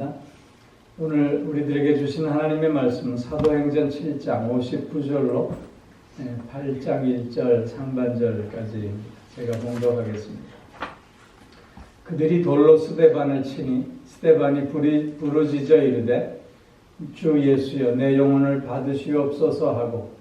기도하겠습니다. 오늘 우리들에게 주신 하나님의 말씀은 사도행전 7장 59절로 8장 1절 상반절까지 제가 봉독하겠습니다. 그들이 돌로 스데반을 치니 스데반이 부르짖어 이르되 주 예수여 내 영혼을 받으시옵소서 하고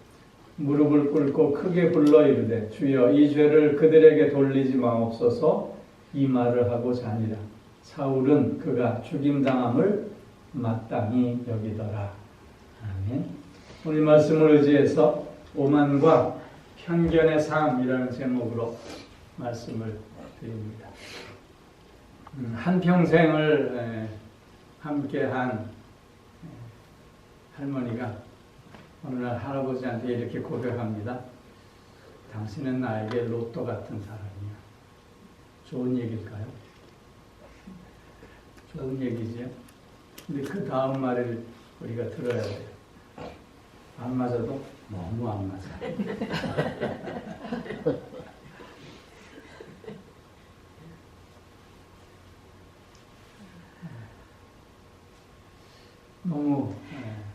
무릎을 꿇고 크게 불러 이르되 주여 이 죄를 그들에게 돌리지 마옵소서 이 말을 하고자 하니라. 사울은 그가 죽임당함을 마땅히 여기더라. 아멘. 오늘 말씀을 의지해서 오만과 편견의 삶이라는 제목으로 말씀을 드립니다. 한평생을 함께한 할머니가 어느 날 할아버지한테 이렇게 고백합니다. 당신은 나에게 로또 같은 사람이야. 좋은 얘기일까요? 좋은 얘기죠. 근데 그 다음 말을 우리가 들어야 돼요. 안 맞아도 너무 안 맞아. 너무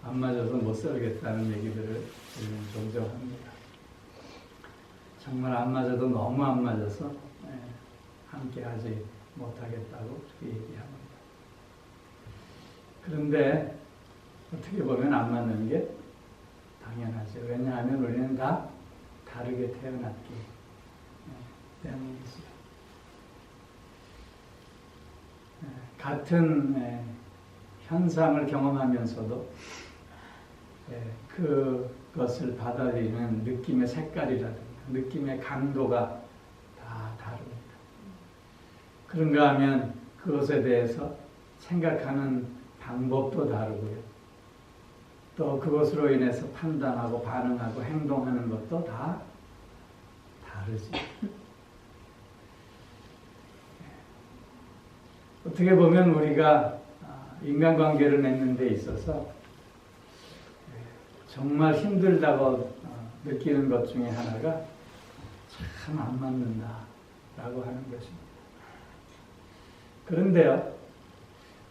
안 맞아서 못 살겠다는 얘기들을 종종 합니다. 정말 안 맞아도 너무 안 맞아서 함께 하지 못하겠다고 그렇게 얘기합니다. 그런데 어떻게 보면 안 맞는 게 당연하죠. 왜냐하면 우리는 다 다르게 태어났기 때문이죠. 같은 현상을 경험하면서도 그것을 받아들이는 느낌의 색깔이라든가 느낌의 강도가 다 다릅니다. 그런가 하면 그것에 대해서 생각하는 방법도 다르고요. 또 그것으로 인해서 판단하고 반응하고 행동하는 것도 다 다르지. 어떻게 보면 우리가 인간관계를 맺는 데 있어서 정말 힘들다고 느끼는 것 중에 하나가 참 안 맞는다라고 하는 것입니다. 그런데요,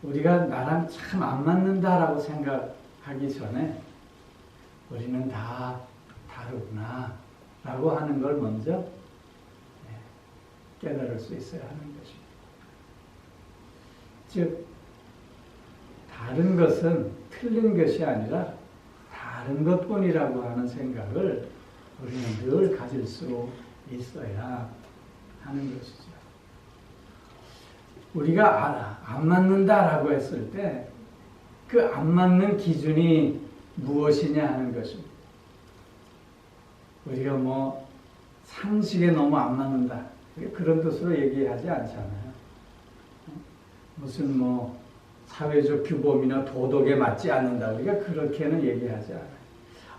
우리가 나랑 참 안 맞는다라고 생각하기 전에 우리는 다 다르구나 라고 하는 걸 먼저 깨달을 수 있어야 하는 것입니다. 즉, 다른 것은 틀린 것이 아니라 다른 것뿐이라고 하는 생각을 우리는 늘 가질 수 있어야 하는 것이죠. 우리가 안 맞는다라고 했을 때 그 안 맞는 기준이 무엇이냐 하는 것입니다. 우리가 상식에 너무 안 맞는다 그런 뜻으로 얘기하지 않잖아요. 무슨 사회적 규범이나 도덕에 맞지 않는다 우리가 그렇게는 얘기하지 않아요.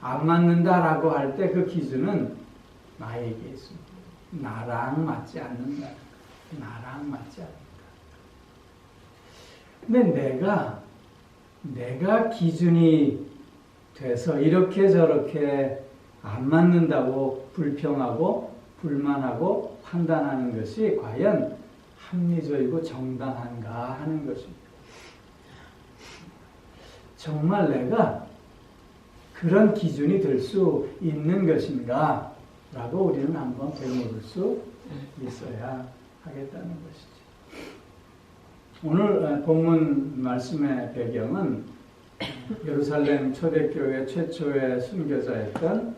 안 맞는다라고 할 때 그 기준은 나에게 있습니다. 나랑 맞지 않는다. 나랑 맞지 않는다. 근데 내가 기준이 돼서 이렇게 저렇게 안 맞는다고 불평하고 불만하고 판단하는 것이 과연 합리적이고 정당한가 하는 것입니다. 정말 내가 그런 기준이 될 수 있는 것인가 라고 우리는 한번 되물을 수 있어야 하겠다는 것이죠. 오늘 본문 말씀의 배경은 예루살렘 초대교회 최초의 순교자였던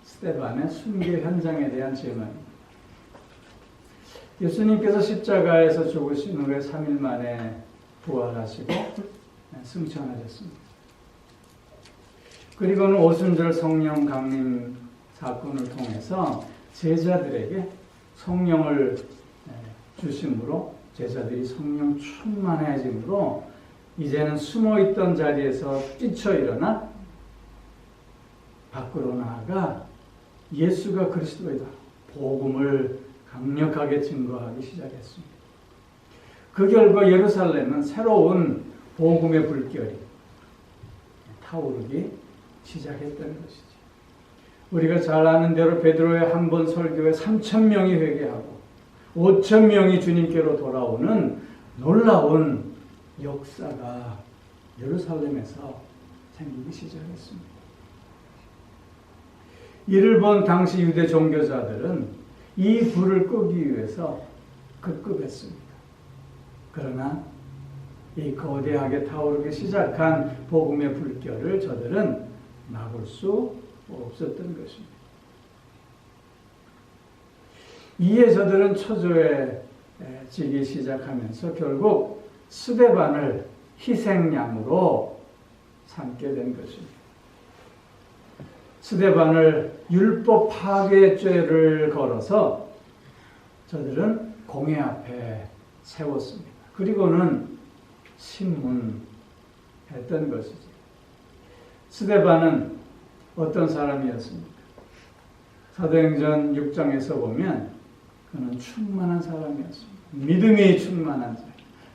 스데반의 순교 현장에 대한 질문입니다. 예수님께서 십자가에서 죽으신 후에 3일 만에 부활하시고 승천하셨습니다. 그리고는 오순절 성령 강림 사건을 통해서 제자들에게 성령을 주심으로 제자들이 성령 충만해짐으로 이제는 숨어있던 자리에서 뛰쳐 일어나 밖으로 나아가 예수가 그리스도이다 복음을 강력하게 증거하기 시작했습니다. 그 결과 예루살렘은 새로운 복음의 불결이 타오르기 시작했다는 것이죠. 우리가 잘 아는 대로 베드로의 한 번 설교에 3,000명이 회개하고 5,000명이 주님께로 돌아오는 놀라운 역사가 예루살렘에서 생기기 시작했습니다. 이를 본 당시 유대 종교자들은 이 불을 끄기 위해서 급급했습니다. 그러나 이 거대하게 타오르기 시작한 복음의 불결을 저들은 막을 수 없었던 것입니다. 이에 저들은 초조해지기 시작하면서 결국 스데반을 희생양으로 삼게 된 것입니다. 스데반을 율법 파괴죄를 걸어서 저들은 공회 앞에 세웠습니다. 그리고는 신문했던 것이죠. 스데반은 어떤 사람이었습니까? 사도행전 6장에서 보면 그는 충만한 사람이었습니다. 믿음이 충만한 자,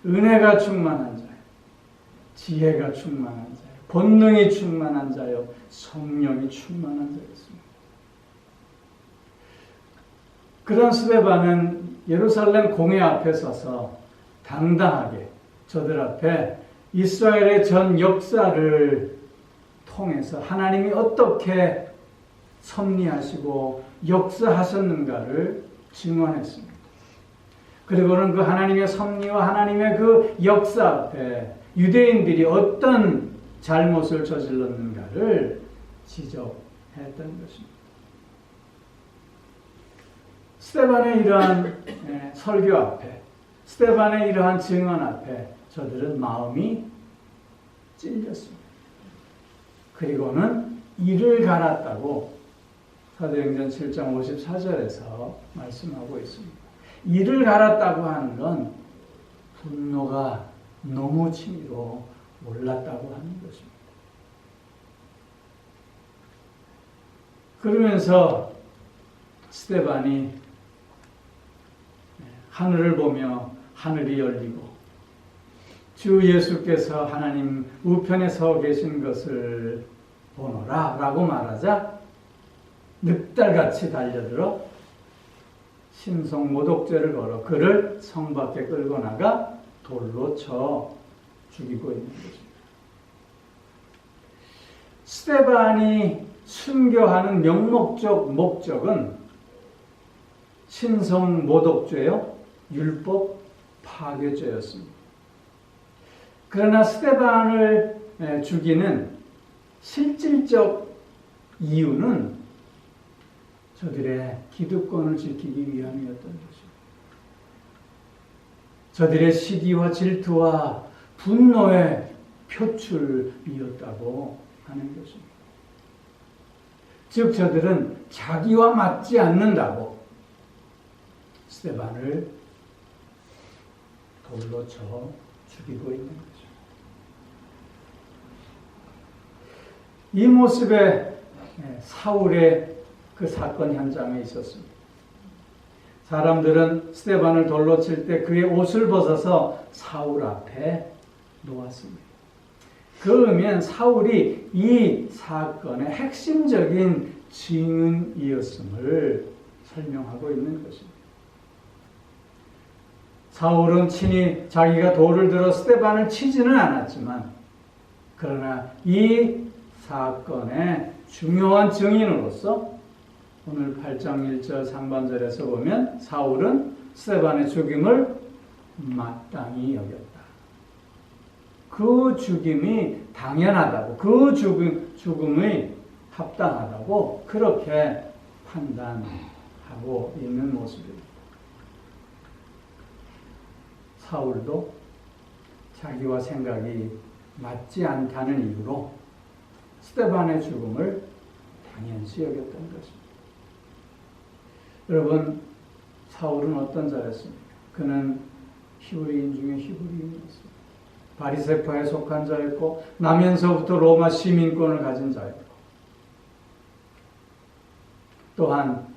은혜가 충만한 자, 지혜가 충만한 자, 본능이 충만한 자요, 성령이 충만한 자였습니다. 그런 스데반은 예루살렘 공회 앞에 서서 당당하게 저들 앞에 이스라엘의 전 역사를 통해서 하나님이 어떻게 섭리하시고 역사하셨는가를 증언했습니다. 그리고는 그 하나님의 섭리와 하나님의 그 역사 앞에 유대인들이 어떤 잘못을 저질렀는가를 지적했던 것입니다. 스데반의 이러한 설교 앞에, 스데반의 이러한 증언 앞에 저들은 마음이 찔렸습니다. 그리고는 이를 갈았다고 사도행전 7장 54절에서 말씀하고 있습니다. 이를 갈았다고 하는 건 분노가 너무 치밀어 올랐다고 하는 것입니다. 그러면서 스데반이 하늘을 보며 하늘이 열리고 주 예수께서 하나님 우편에 서 계신 것을 보노라 라고 말하자 늑달같이 달려들어 신성모독죄를 걸어 그를 성 밖에 끌고 나가 돌로 쳐 죽이고 있는 것입니다. 스데반이 순교하는 명목적 목적은 신성모독죄요, 율법 파괴죄였습니다. 그러나 스데반을 죽이는 실질적 이유는 저들의 기득권을 지키기 위함이었던 것입니다. 저들의 시기와 질투와 분노의 표출이었다고 하는 것입니다. 즉 저들은 자기와 맞지 않는다고 스데반을 돌로 쳐 죽이고 있는 거죠. 이 모습에 사울의 그 사건 현장에 있었습니다. 사람들은 스데반을 돌로 칠 때 그의 옷을 벗어서 사울 앞에 놓았습니다. 그러면 사울이 이 사건의 핵심적인 증인이었음을 설명하고 있는 것입니다. 사울은 친히 자기가 돌을 들어 스데반을 치지는 않았지만 그러나 이 사건의 중요한 증인으로서 오늘 8장 1절 상반절에서 보면 사울은 스데반의 죽임을 마땅히 여겼다. 그 죽임이 당연하다고, 그 죽음이 합당하다고 그렇게 판단하고 있는 모습입니다. 사울도 자기와 생각이 맞지 않다는 이유로 스데반의 죽음을 당연시 여겼던 것입니다. 여러분, 사울은 어떤 자였습니까? 그는 히브리인 중에 히브리인이었습니다. 바리새파에 속한 자였고 나면서부터 로마 시민권을 가진 자였고 또한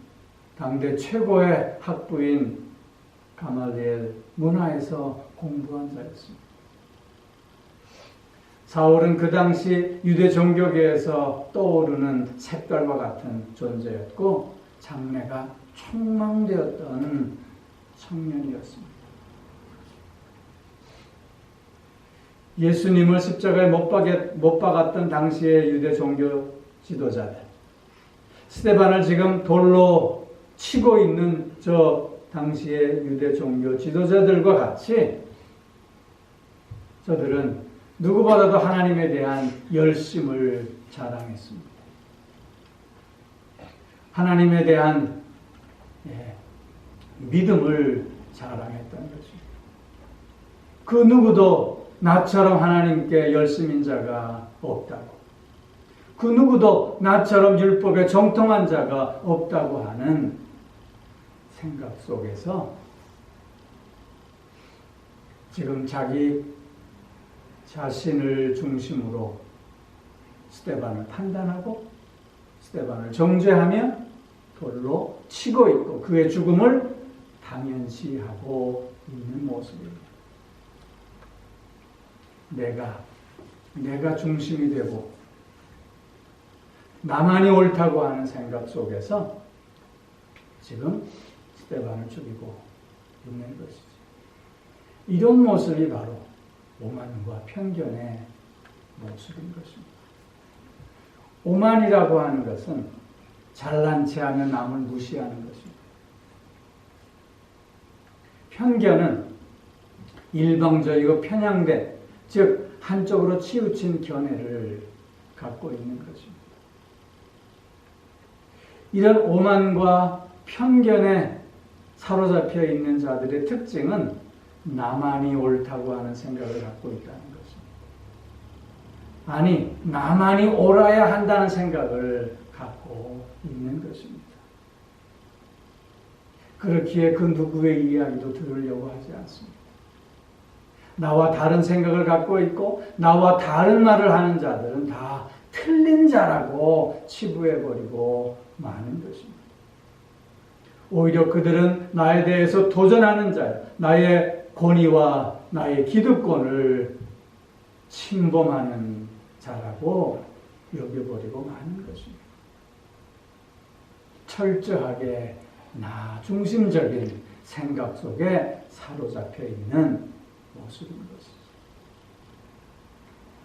당대 최고의 학부인 가말리엘 문화에서 공부한 자였습니다. 사울은 그 당시 유대 종교계에서 떠오르는 색깔과 같은 존재였고 장래가 촉망되었던 청년이었습니다. 예수님을 십자가에 못 박았던 당시의 유대 종교 지도자들, 스데반을 지금 돌로 치고 있는 저 당시의 유대 종교 지도자들과 같이 저들은 누구보다도 하나님에 대한 열심을 자랑했습니다. 하나님에 대한 믿음을 자랑했던 것입니다. 그 누구도 나처럼 하나님께 열심인 자가 없다고, 그 누구도 나처럼 율법에 정통한 자가 없다고 하는 생각 속에서 지금 자기 자신을 중심으로 스데반을 판단하고 스데반을 정죄하며 돌로 치고 있고 그의 죽음을 당연시하고 있는 모습입니다. 내가 중심이 되고 나만이 옳다고 하는 생각 속에서 지금 스데반을 죽이고 있는 것이죠. 이런 모습이 바로 오만과 편견의 모습인 것입니다. 오만이라고 하는 것은 잘난 체하면 남을 무시하는 것입니다. 편견은 일방적이고 편향된, 즉 한쪽으로 치우친 견해를 갖고 있는 것입니다. 이런 오만과 편견에 사로잡혀 있는 자들의 특징은 나만이 옳다고 하는 생각을 갖고 있다는 것입니다. 아니, 나만이 옳아야 한다는 생각을 갖고 있는 것입니다. 그렇기에 그 누구의 이야기도 들으려고 하지 않습니다. 나와 다른 생각을 갖고 있고 나와 다른 말을 하는 자들은 다 틀린 자라고 치부해버리고 마는 것입니다. 오히려 그들은 나에 대해서 도전하는 자, 나의 권위와 나의 기득권을 침범하는 자라고 여겨버리고 마는 것입니다. 철저하게 나 중심적인 생각 속에 사로잡혀 있는 모습인 것이죠.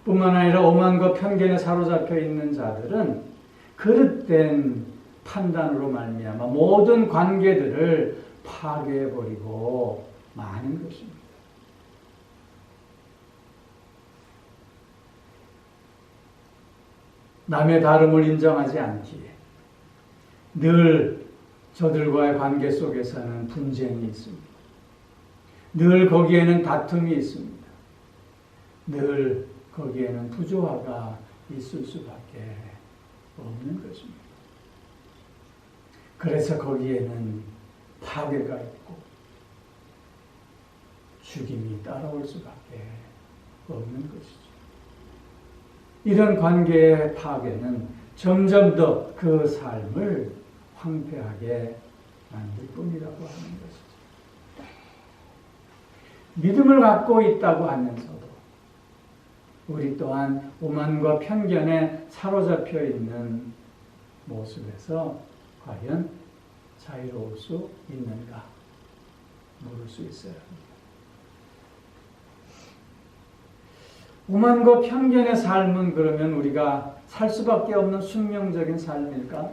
뿐만 아니라 오만과 편견에 사로잡혀 있는 자들은 그릇된 판단으로 말미암아 모든 관계들을 파괴해버리고 마는 것입니다. 남의 다름을 인정하지 않기에 늘 저들과의 관계 속에서는 분쟁이 있습니다. 늘 거기에는 다툼이 있습니다. 늘 거기에는 부조화가 있을 수밖에 없는 것입니다. 그래서 거기에는 파괴가 있고 죽임이 따라올 수밖에 없는 것이죠. 이런 관계의 파괴는 점점 더 그 삶을 황폐하게 만들 뿐이라고 하는 것이죠. 믿음을 갖고 있다고 하면서도 우리 또한 오만과 편견에 사로잡혀 있는 모습에서 과연 자유로울 수 있는가 물을 수 있어야 합니다. 오만과 편견의 삶은 그러면 우리가 살 수밖에 없는 숙명적인 삶일까?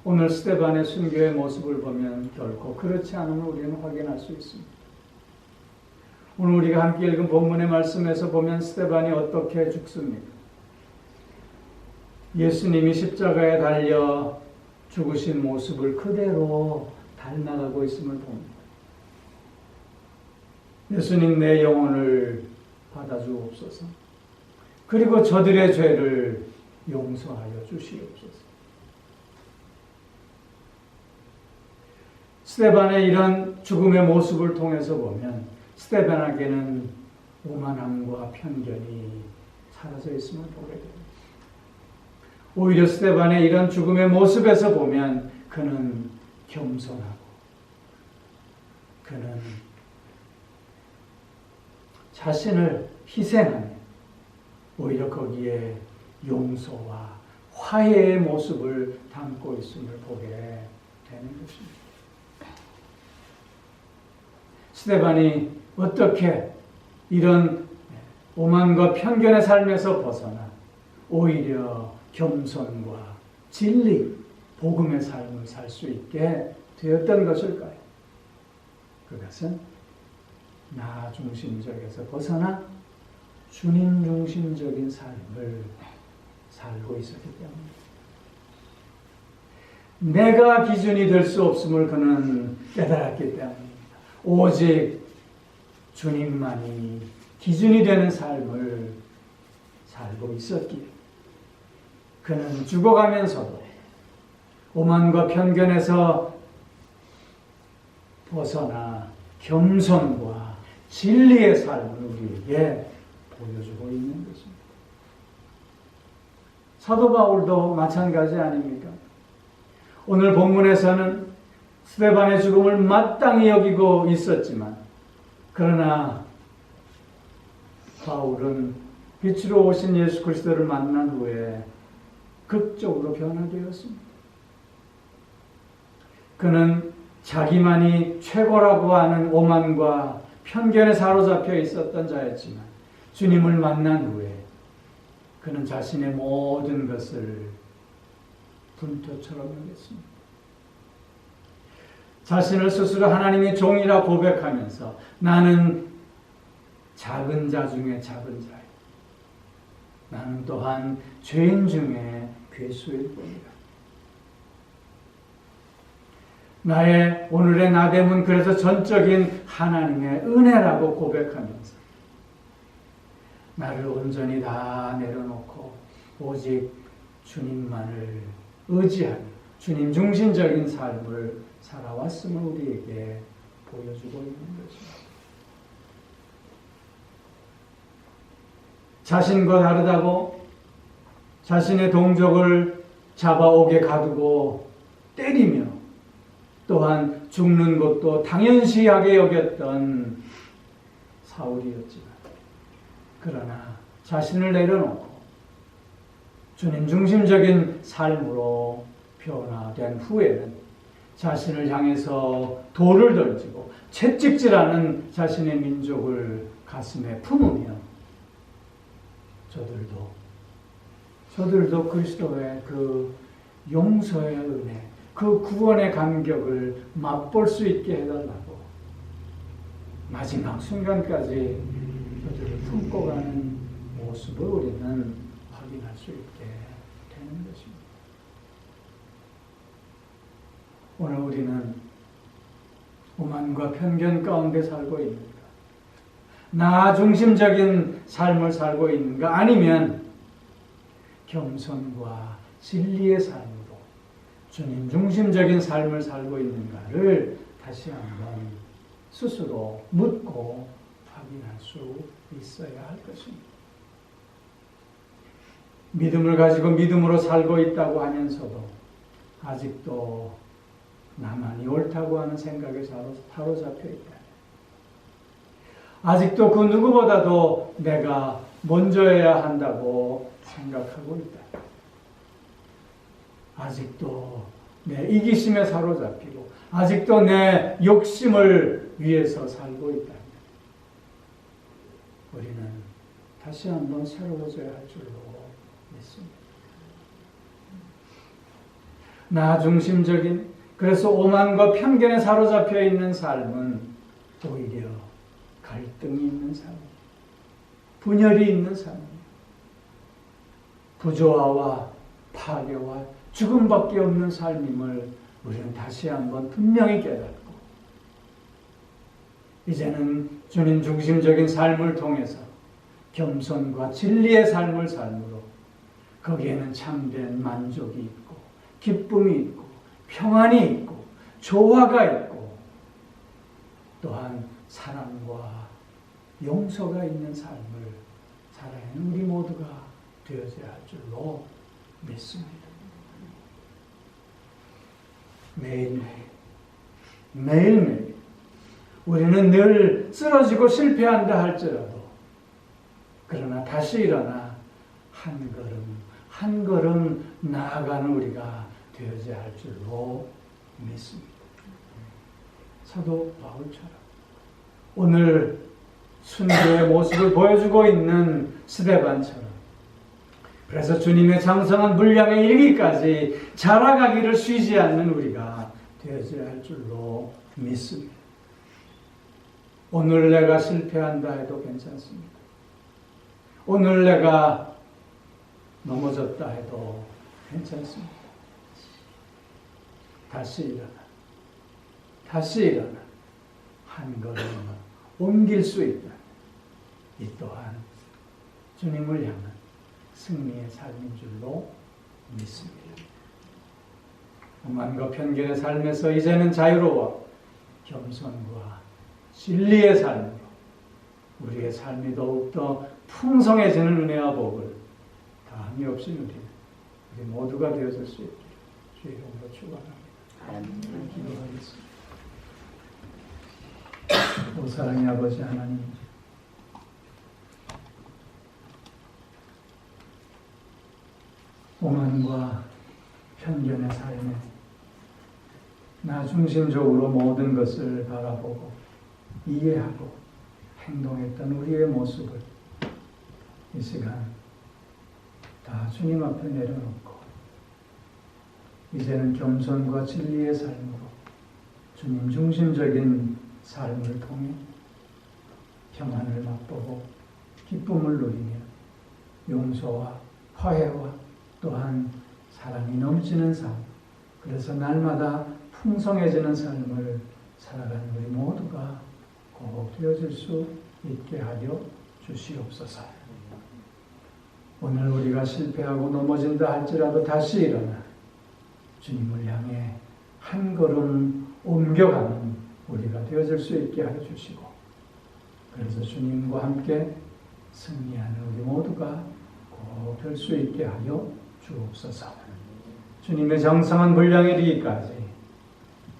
오늘 스데반의 순교의 모습을 보면 결코 그렇지 않음을 우리는 확인할 수 있습니다. 오늘 우리가 함께 읽은 본문의 말씀에서 보면 스데반이 어떻게 죽습니까? 예수님이 십자가에 달려 죽으신 모습을 그대로 닮아가고 있음을 봅니다. 예수님, 내 영혼을 받아주옵소서. 그리고 저들의 죄를 용서하여 주시옵소서. 스데반의 이런 죽음의 모습을 통해서 보면 스데반에게는 오만함과 편견이 사라져 있음을 보게 됩니다. 오히려 스데반의 이런 죽음의 모습에서 보면 그는 겸손하고 그는 자신을 희생하며 오히려 거기에 용서와 화해의 모습을 담고 있음을 보게 되는 것입니다. 스데반이 어떻게 이런 오만과 편견의 삶에서 벗어나 오히려 겸손과 진리, 복음의 삶을 살 수 있게 되었던 것일까요? 그것은 나 중심적에서 벗어나 주님 중심적인 삶을 살고 있었기 때문입니다. 내가 기준이 될 수 없음을 그는 깨달았기 때문입니다. 오직 주님만이 기준이 되는 삶을 살고 있었기에 그는 죽어가면서도 오만과 편견에서 벗어나 겸손과 진리의 삶을 우리에게 보여주고 있는 것입니다. 사도 바울도 마찬가지 아닙니까? 오늘 본문에서는 스데반의 죽음을 마땅히 여기고 있었지만 그러나 바울은 빛으로 오신 예수 그리스도를 만난 후에 극적으로 변화되었습니다. 그는 자기만이 최고라고 하는 오만과 편견에 사로잡혀 있었던 자였지만 주님을 만난 후에 그는 자신의 모든 것을 분토처럼 여겼습니다. 자신을 스스로 하나님의 종이라 고백하면서 나는 작은 자 중에 작은 자요. 나는 또한 죄인 중에 괴수일 뿐이다. 나의 오늘의 나됨은 그래서 전적인 하나님의 은혜라고 고백하면서 나를 온전히 다 내려놓고 오직 주님만을 의지하며 주님 중심적인 삶을 살아왔음을 우리에게 보여주고 있는 것입니다. 자신과 다르다고 자신의 동족을 잡아오게 가두고 때리며 또한 죽는 것도 당연시하게 여겼던 사울이었지만 그러나 자신을 내려놓고 주님 중심적인 삶으로 변화된 후에는 자신을 향해서 돌을 던지고 채찍질하는 자신의 민족을 가슴에 품으며 저들도 그리스도의 그 용서의 은혜, 그 구원의 감격을 맛볼 수 있게 해달라고 마지막 순간까지 저들을 품고 가는 모습을 우리는 확인할 수 있게 되는 것입니다. 오늘 우리는 오만과 편견 가운데 살고 있는가? 나 중심적인 삶을 살고 있는가? 아니면 겸손과 진리의 삶으로 주님 중심적인 삶을 살고 있는가를 다시 한번 스스로 묻고 확인할 수 있어야 할 것입니다. 믿음을 가지고 믿음으로 살고 있다고 하면서도 아직도 나만이 옳다고 하는 생각에 사로잡혀 있다. 아직도 그 누구보다도 내가 먼저여야 한다고 생각하고 있다. 아직도 내 이기심에 사로잡히고 아직도 내 욕심을 위해서 살고 있다. 우리는 다시 한번 새로워져야 할 줄로 믿습니다. 나 중심적인 그래서 오만과 편견에 사로잡혀 있는 삶은 오히려 갈등이 있는 삶, 분열이 있는 삶, 부조화와 파괴와 죽음밖에 없는 삶임을 우리는 다시 한번 분명히 깨닫고 이제는 주님 중심적인 삶을 통해서 겸손과 진리의 삶을 삶으로 거기에는 참된 만족이 있고 기쁨이 있고 평안이 있고 조화가 있고 또한 사랑과 용서가 있는 삶을 살아야 하는 우리 모두가 되어져야 할 줄로 믿습니다. 매일매일 우리는 늘 쓰러지고 실패한다 할지라도 그러나 다시 일어나 한 걸음 나아가는 우리가 되어져야 할 줄로 믿습니다. 사도 바울처럼 오늘 순교의 모습을 보여주고 있는 스데반처럼, 그래서 주님의 장성한 분량에 이르기까지 자라가기를 쉬지 않는 우리가 되어져야 할 줄로 믿습니다. 오늘 내가 실패한다 해도 괜찮습니다. 오늘 내가 넘어졌다 해도 괜찮습니다. 다시 일어나 한 걸음 옮길 수 있다. 이 또한 주님을 향한 승리의 삶인 줄로 믿습니다. 오만과 편견의 삶에서 이제는 자유로워 겸손과 진리의 삶으로 우리의 삶이 더욱더 풍성해지는 은혜와 복을 다함이 없이 누리는 우리 모두가 되어줄 수 있기를 주의 이름으로 축원합니다. 기도하겠습니다. 오 사랑의 아버지 하나님, 오만과 편견의 삶에 나 중심적으로 모든 것을 바라보고 이해하고 행동했던 우리의 모습을 이 시간 다 주님 앞에 내려놓고 이제는 겸손과 진리의 삶으로 주님 중심적인 삶을 통해 평안을 맛보고 기쁨을 누리며 용서와 화해와 또한 사랑이 넘치는 삶, 그래서 날마다 풍성해지는 삶을 살아가는 우리 모두가 꼭 되어질 수 있게 하여 주시옵소서. 오늘 우리가 실패하고 넘어진다 할지라도 다시 일어나 주님을 향해 한 걸음 옮겨가는 우리가 되어질 수 있게 하여 주시고, 그래서 주님과 함께 승리하는 우리 모두가 꼭 될 수 있게 하여 주옵소서. 주님의 장성한 분량에 이르기까지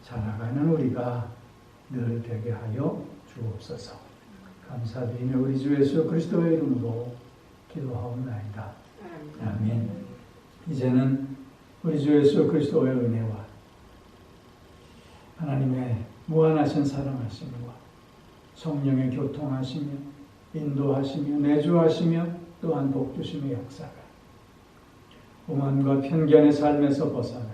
자라가는 우리가 늘 되게 하여 주옵소서. 감사드리며 우리 주 예수 그리스도의 이름으로 기도하옵나이다. 아멘. 이제는 우리 주 예수 그리스도의 은혜와 하나님의 무한하신 사랑하심과 성령의 교통하시며 인도하시며 내주하시며 또한 복주심의 역사가 오만과 편견의 삶에서 벗어나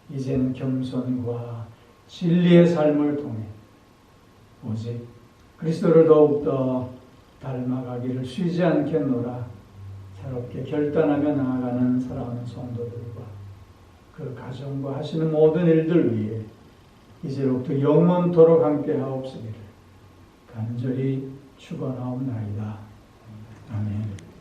이제는 겸손과 진리의 삶을 통해 오직 그리스도를 더욱더 닮아가기를 쉬지 않겠노라 새롭게 결단하며 나아가는 사랑하는 성도들과 그 가정과 하시는 모든 일들 위해 이제로부터 영원토록 함께 하옵시기를 간절히 축원하옵나이다.